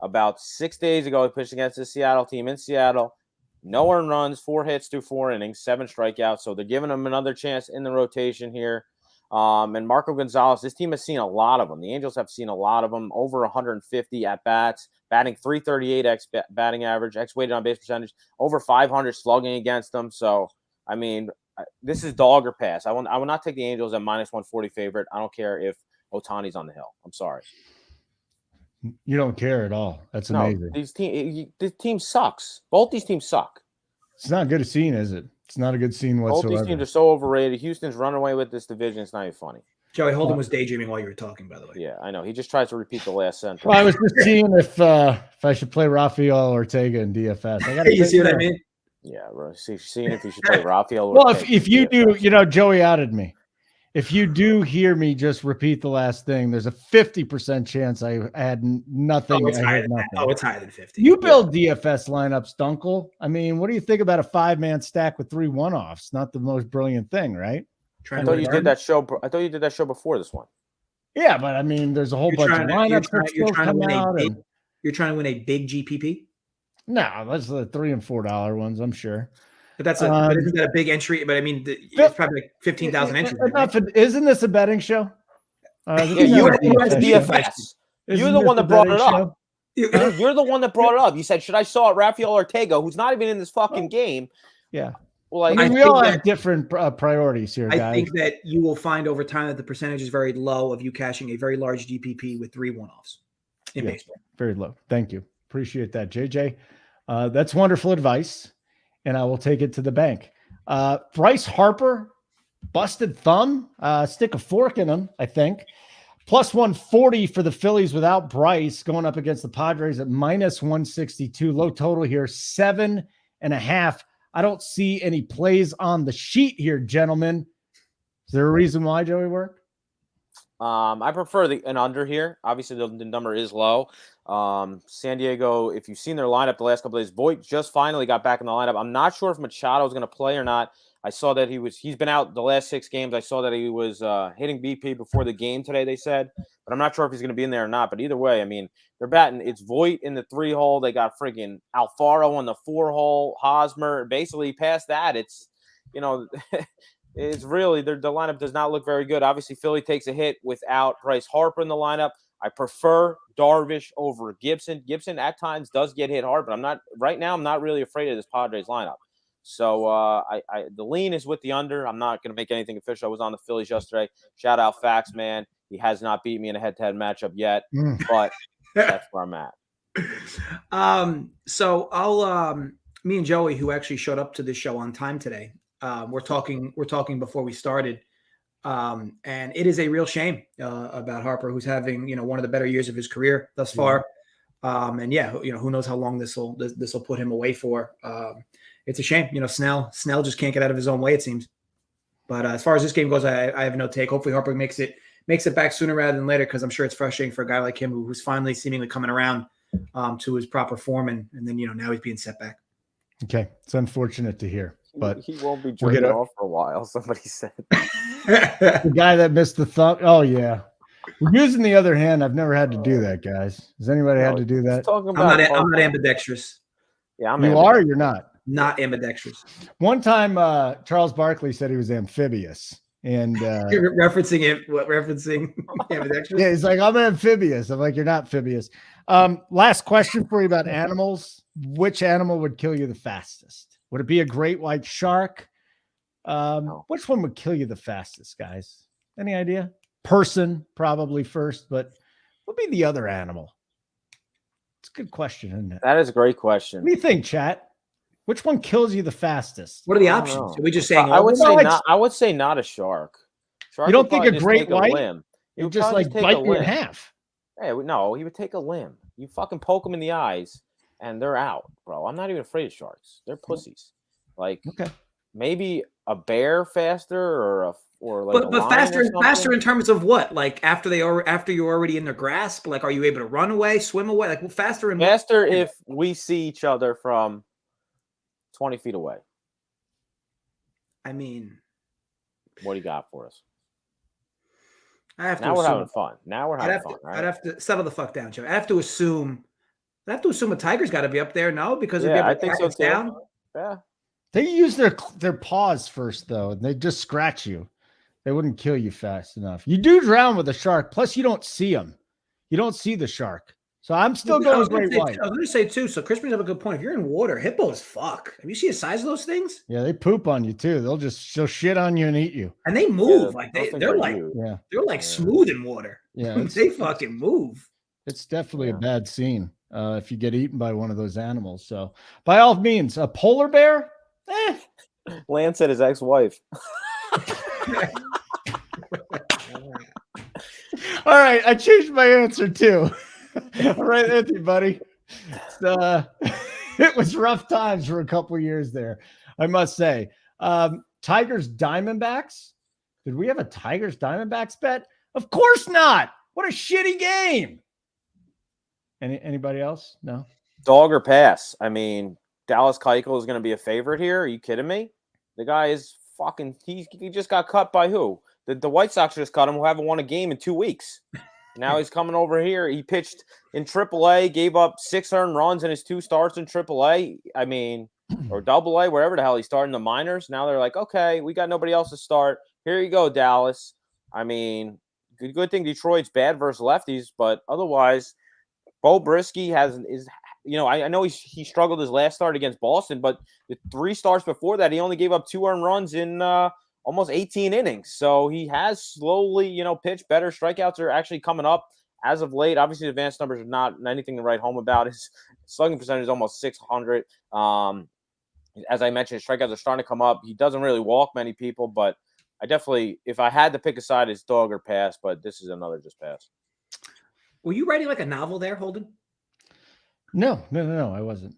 About 6 days ago, he pitched against the Seattle team in Seattle. No earned runs, 4 hits through 4 innings, 7 strikeouts. So they're giving him another chance in the rotation here. And Marco Gonzalez, this team has seen a lot of them. The Angels have seen a lot of them, over 150 at-bats, batting 338 x batting average, x weighted on base percentage, over 500 slugging against them. So, I mean, this is dog or pass. I will not take the Angels at minus 140 favorite. I don't care if Ohtani's on the hill. I'm sorry. You don't care at all. That's amazing. This team sucks. Both these teams suck. It's not good a scene, is it? It's not a good scene whatsoever. Both these teams are so overrated. Houston's run away with this division. It's not even funny. Joey Holden was daydreaming while you were talking, by the way. Yeah, I know. He just tries to repeat the last sentence. Well, I was just seeing if I should play Rafael Ortega in DFS. You see what I mean? Yeah, bro. Seeing if you should play Rafael. Well, if you do, Joey outed me. If you do hear me just repeat the last thing, there's a 50% chance I had nothing. Oh, it's higher than 50. You build DFS lineups, Dunkel. I mean, what do you think about a 5-man stack with 3 one-offs? Not the most brilliant thing, right? I thought you did that show. I thought you did that show before this one. Yeah, but I mean, there's a whole bunch of lineups that still come out. You're trying to win a big GPP? No, that's the $3 and $4 ones, I'm sure. But but isn't that a big entry? But I mean, it's probably like 15,000 entries. Right? Isn't this a betting show? You're the one that brought it up. You're the one that brought it up. You said, should I saw Rafael Ortega, who's not even in this fucking game? Yeah. Well, I mean, we all have different priorities here, guys. I think that you will find over time that the percentage is very low of you cashing a very large GPP with 3 one-offs in baseball. Very low. Thank you. Appreciate that, JJ. That's wonderful advice, and I will take it to the bank. Bryce Harper, busted thumb. Stick a fork in him, I think. Plus 140 for the Phillies without Bryce, going up against the Padres at minus 162. Low total here, 7.5. I don't see any plays on the sheet here, gentlemen. Is there a reason why, JoeyWerk? I prefer an under here. Obviously, the number is low. San Diego, if you've seen their lineup the last couple of days, Voit just finally got back in the lineup. I'm not sure if Machado is going to play or not. I saw that he's been out the last 6 games. I saw that he was hitting BP before the game today, they said. But I'm not sure if he's going to be in there or not. But either way, I mean, they're batting. It's Voit in the 3-hole. They got friggin' Alfaro in the 4-hole. Hosmer. Basically, past that, it's, it's really the lineup does not look very good. Obviously, Philly takes a hit without Bryce Harper in the lineup. I prefer Darvish over Gibson. Gibson at times does get hit hard, but I'm not really afraid of this Padres lineup. So the lean is with the under. I'm not going to make anything official. I was on the Phillies yesterday. Shout out Fax, man. He has not beat me in a head-to-head matchup yet, but that's where I'm at. So I'll me and Joey, who actually showed up to this show on time today, we're talking before we started. And it is a real shame about Harper, who's having, one of the better years of his career thus far. And who knows how long this will put him away for. It's a shame, Snell just can't get out of his own way, it seems. But as far as this game goes, I have no take. Hopefully Harper makes it back sooner rather than later, because I'm sure it's frustrating for a guy like him who's finally seemingly coming around to his proper form, and then now he's being set back. Okay, it's unfortunate to hear, but he won't be drinking off for a while. Somebody said the guy that missed the thumb. Oh yeah, using the other hand. I've never had to do that, guys. Has anybody had to do that? I'm not ambidextrous. Yeah, you are. You're not. Not ambidextrous. One time, Charles Barkley said he was amphibious, and you're referencing it. What referencing ambidextrous? Yeah, he's like, I'm amphibious. I'm like, you're not amphibious. Last question for you about animals. Which animal would kill you the fastest? Would it be a great white shark? Which one would kill you the fastest, guys? Any idea? Person, probably first, but what would be the other animal? It's a good question, isn't it? That is a great question. What do you think, chat? Which one kills you the fastest? What are the options? Are we just saying? I would say not a shark. You don't think a great white? You just like bite you in half. Hey, no, he would take a limb. You fucking poke him in the eyes, and they're out, bro. I'm not even afraid of sharks. They're pussies. Like, maybe a bear faster, but faster in terms of what? Like after you're already in their grasp. Like, are you able to run away, swim away? Like faster if we see each other from 20 feet away. I mean, what do you got for us? We're having fun. Right? I'd have to settle the fuck down, Joe. I have to assume a tiger's got to be up there, no? Because I think so too. Down. Yeah. They use their paws first, though, and they just scratch you. They wouldn't kill you fast enough. You do drown with a shark. Plus, you don't see them. You don't see the shark. So I'm still going great white. I was going to say, too, so Chris brings up a good point. If you're in water, hippos fuck. Have you seen the size of those things? Yeah, they poop on you, too. They'll shit on you and eat you. And they move. They're like smooth in water. Yeah. They fucking move. It's definitely a bad scene if you get eaten by one of those animals. So by all means, a polar bear? Lance said his ex-wife. All right, I changed my answer too. I'm right with you, buddy. It was rough times for a couple years there, I must say. Tigers Diamondbacks. Did we have a Tigers Diamondbacks bet? Of course not. What a shitty game. Anybody else? No. Dog or pass? I mean, Dallas Keuchel is going to be a favorite here. Are you kidding me? The guy is fucking. He just got cut by who? The White Sox just cut him, who haven't won a game in 2 weeks. Now he's coming over here. He pitched in AAA, gave up 6 earned runs in his 2 starts in AAA. I mean, or AA, wherever the hell he's starting the minors. Now they're like, okay, we got nobody else to start. Here you go, Dallas. I mean, good thing Detroit's bad versus lefties, but otherwise, Bo Brisky is. I know he struggled his last start against Boston, but the 3 starts before that, he only gave up 2 earned runs in almost 18 innings. So he has slowly, pitched better. Strikeouts are actually coming up as of late. Obviously, the advanced numbers are not anything to write home about. His slugging percentage is almost 600. As I mentioned, his strikeouts are starting to come up. He doesn't really walk many people, but I definitely, if I had to pick a side, it's dog or pass, but this is another just pass. Were you writing like a novel there, Holden? No, I wasn't.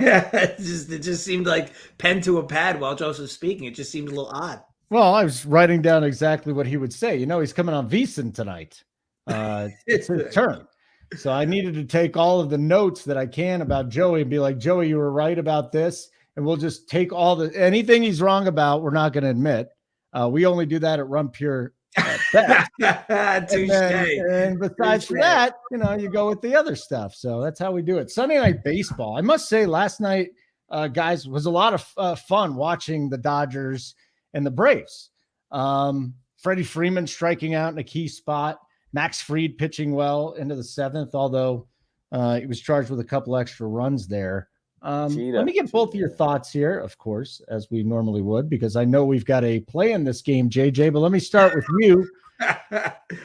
It just seemed like pen to a pad while Joseph was speaking. It just seemed a little odd. Well, I was writing down exactly what he would say. He's coming on VSiN tonight. It's his turn. So I needed to take all of the notes that I can about Joey and be like, Joey, you were right about this. And we'll just take anything he's wrong about, we're not going to admit. We only do that at Run Pure. And besides that, you go with the other stuff. So that's how we do it. Sunday Night Baseball. I must say, last night, guys, was a lot of fun watching the Dodgers and the Braves. Freddie Freeman striking out in a key spot. Max Fried pitching well into the 7th, although he was charged with a couple extra runs there. Let me get both of your thoughts here, of course, as we normally would, because I know we've got a play in this game, JJ, but let me start with you.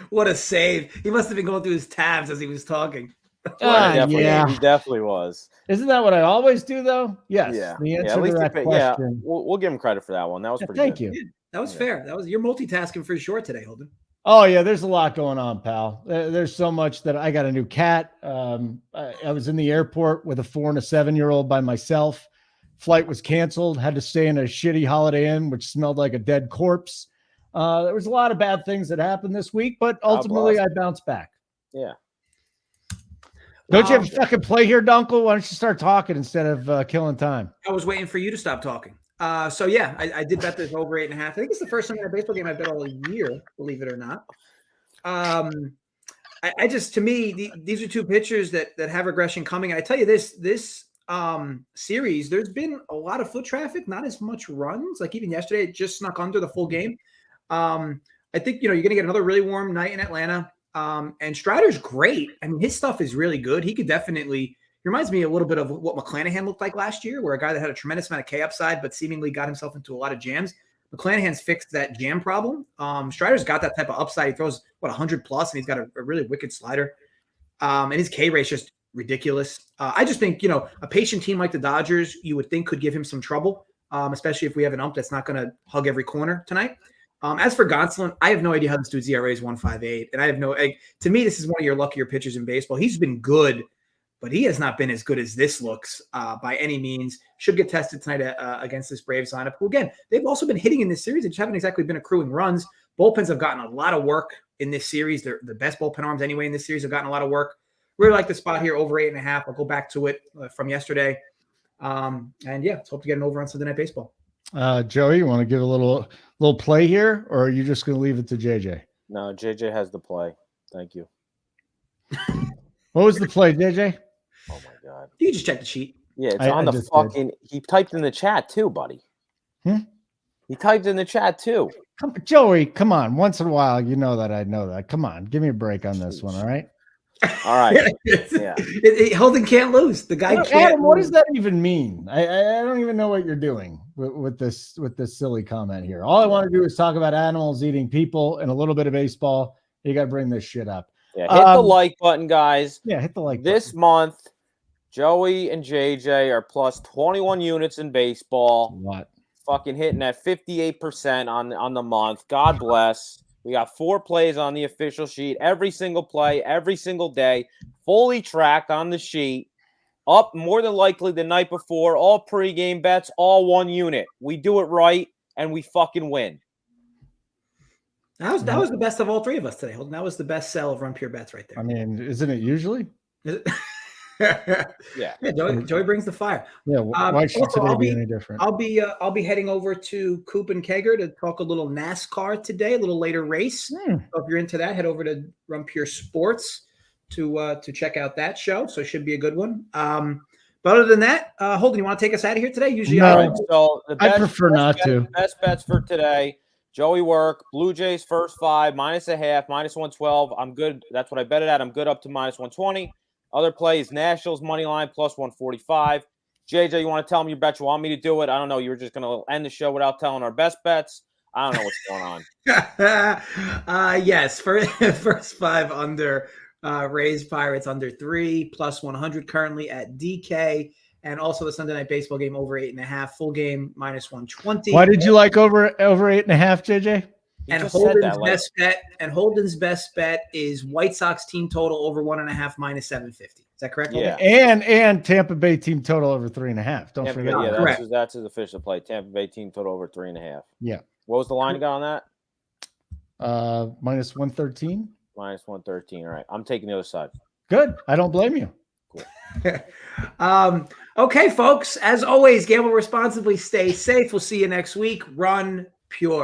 What a save. He must have been going through his tabs as he was talking. Yeah, he definitely was. Isn't that what I always do, though? Yes. Yeah. The answer to that question. Yeah, we'll give him credit for that one. That was pretty thank good. you. That was fair. You're multitasking for sure today, Holden. Oh, yeah, there's a lot going on, pal. There's so much that I got a new cat. I was in the airport with a 4 and a 7-year-old by myself. Flight was canceled. Had to stay in a shitty Holiday Inn, which smelled like a dead corpse. There was a lot of bad things that happened this week, but ultimately I bounced back. Yeah. Don't you have a fucking play here, Dunkel? Why don't you start talking instead of killing time? I was waiting for you to stop talking. So yeah, I did bet this over 8.5. I think it's the first time in a baseball game I bet all year, believe it or not. I just, to me, these are 2 pitchers that have regression coming. And I tell you this series, there's been a lot of foot traffic, not as much runs. Like even yesterday, it just snuck under the full game. I think, you're going to get another really warm night in Atlanta. And Strider's great. I mean, his stuff is really good. He could definitely. He reminds me a little bit of what McClanahan looked like last year, where a guy that had a tremendous amount of K upside, but seemingly got himself into a lot of jams. McClanahan's fixed that jam problem. Strider's got that type of upside. He throws 100 plus, and he's got a really wicked slider. And his K rate is just ridiculous. I just think, a patient team like the Dodgers, you would think could give him some trouble, especially if we have an ump that's not going to hug every corner tonight. As for Gonsolin, I have no idea how this dude's ERA is 1.58, and I have to me, this is one of your luckier pitchers in baseball. He's been good, but he has not been as good as this looks by any means. Should get tested tonight against this Braves lineup, who, again, they've also been hitting in this series. They just haven't exactly been accruing runs. Bullpens have gotten a lot of work in this series. They're the best bullpen arms anyway in this series have gotten a lot of work. Really like the spot here, over 8.5. I'll go back to it from yesterday. And yeah, let's hope to get an over on Sunday Night Baseball. Joey, you want to give a little play here, or are you just going to leave it to JJ? No, JJ has the play. Thank you. What was the play, JJ? Oh my God! You can just check the sheet. Yeah, it's on the fucking. Did. He typed in the chat too, buddy. He typed in the chat too. Joey, come on. Once in a while, you know that I know that. Come on, give me a break on this one, all right? All right. Yeah. Holden can't lose. The guy can't. Adam, what does that even mean? I don't even know what you're doing with this silly comment here. All I want to do is talk about animals eating people and a little bit of baseball. You got to bring this shit up. Yeah, hit the like button, guys. Yeah, hit the like button. This month, Joey and JJ are plus 21 units in baseball. What? Fucking hitting at 58% on the month. God bless. We got 4 plays on the official sheet. Every single play, every single day, fully tracked on the sheet. Up more than likely the night before. All pregame bets, all one unit. We do it right, and we fucking win. That was the best of all 3 of us today, Holden. That was the best sell of Run Pure Bets right there. I mean, isn't it usually? Yeah, Joey brings the fire. Yeah, why should today be any different? I'll be heading over to Coop and Kegger to talk a little NASCAR today, a little later race. So if you're into that, head over to Run Pure Sports to check out that show. So it should be a good one. But other than that, Holden, you want to take us out of here today? Usually, so I prefer not to. Best bets for today. JoeyWerk, Blue Jays first 5, -0.5, -112. I'm good. That's what I bet it at. I'm good up to -120. Other plays, Nationals money line +145. JJ, you want to tell me your bet? You want me to do it? I don't know. You were just going to end the show without telling our best bets. I don't know what's going on. Yes, for first 5 under Rays Pirates under 3 +100 currently at DK. And also the Sunday Night Baseball game over 8.5, full game -120. Why did you like over 8.5, JJ? And Holden's best bet is White Sox team total over 1.5 -750. Is that correct? Yeah. And Tampa Bay team total over 3.5. Don't forget. Yeah, that's his official play. Tampa Bay team total over 3.5. Yeah. What was the line you got on that? -113. -113. All right. I'm taking the other side. Good. I don't blame you. Cool. Okay, folks. As always, gamble responsibly. Stay safe. We'll see you next week. Run Pure.